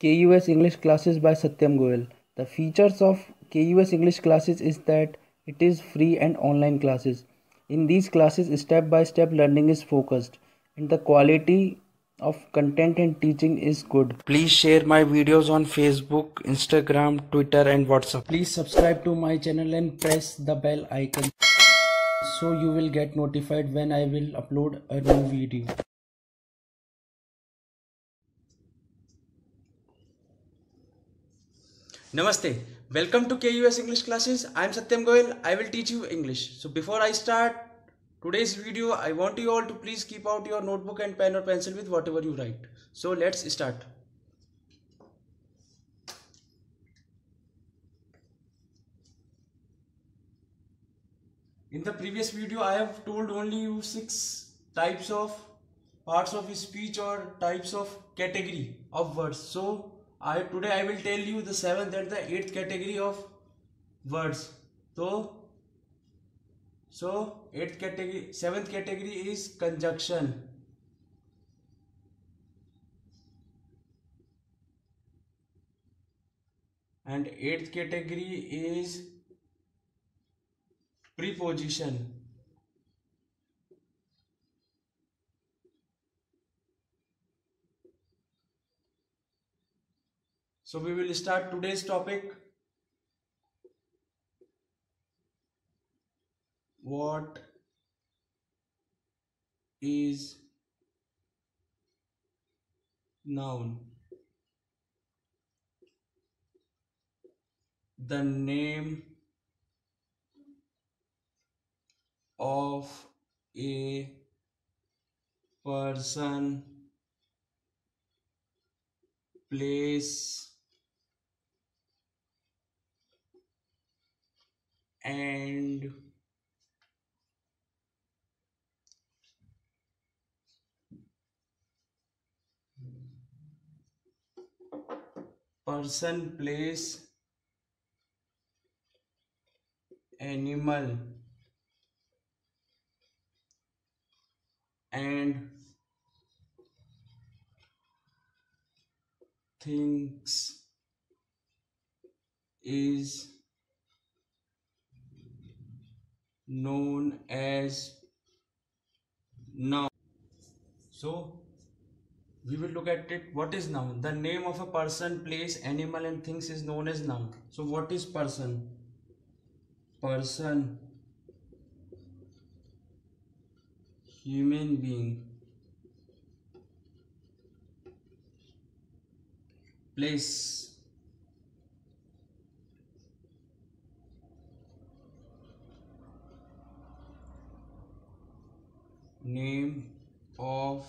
KUS English Classes by Satyam Goel. The features of KUS English Classes is that it is free and online classes. In these classes, step by step learning is focused and the quality of content and teaching is good. Please share my videos on Facebook, Instagram, Twitter and WhatsApp. Please subscribe to my channel and press the bell icon so you will get notified when I will upload a new video. Namaste. Welcome to KUS English Classes. I am Satyam Goel. I will teach you English. So before I start today's video, I want you all to please keep out your notebook and pen or pencil with whatever you write. So let's start. In the previous video, I have told only you 6 types of parts of speech or types of category of words. So today I will tell you the 7th and the 8th category of words. So 8th category, 7th category is conjunction. And 8th category is preposition. So we will start today's topic. What is noun? The name of a person, place, and person, place, animal, and things is known as noun. So we will look at it. What is noun? The name of a person, place, animal and things is known as noun. So what is person? Person, human being. Place, name of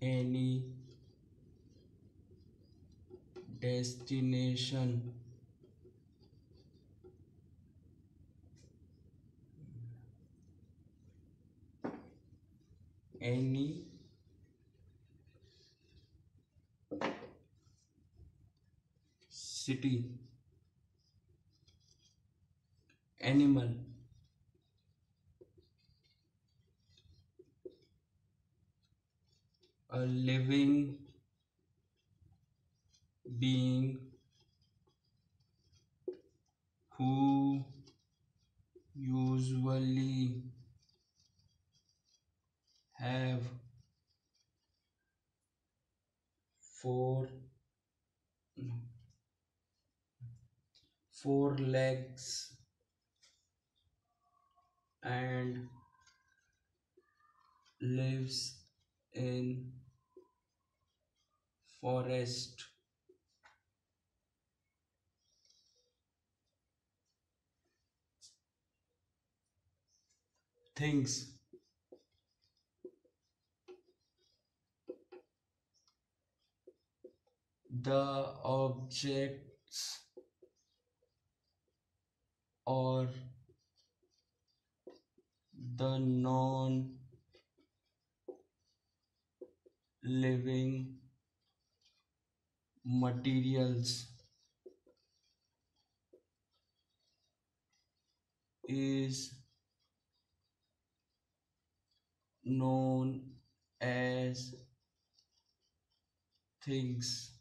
any destination. Any city. Animal, a living being who usually have four legs and lives in forest. Things, the objects or the non living materials is known as things.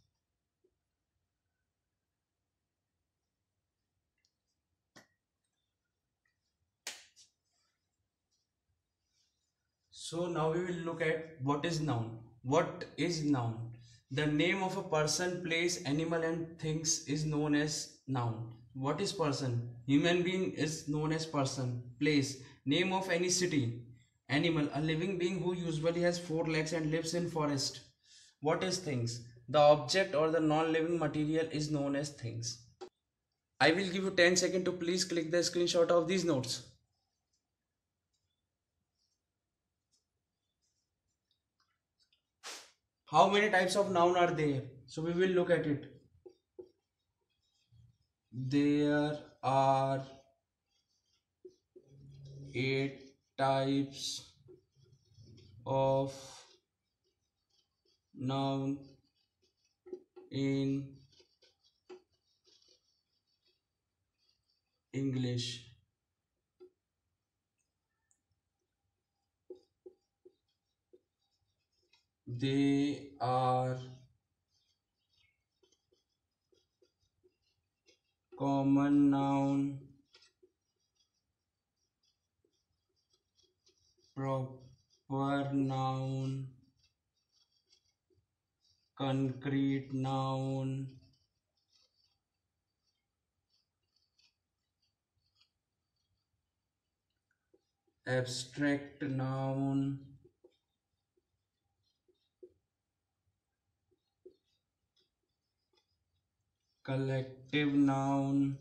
So now we will look at what is noun. What is noun? The name of a person, place, animal and things is known as noun. What is person? Human being is known as person. Place, name of any city. Animal, a living being who usually has four legs and lives in forest. What is things? The object or the non-living material is known as things. I will give you 10 seconds to please click the screenshot of these notes. How many types of noun are there? So we will look at it. There are 8 types of noun in English. They are common noun, proper noun, concrete noun, abstract noun, collective noun,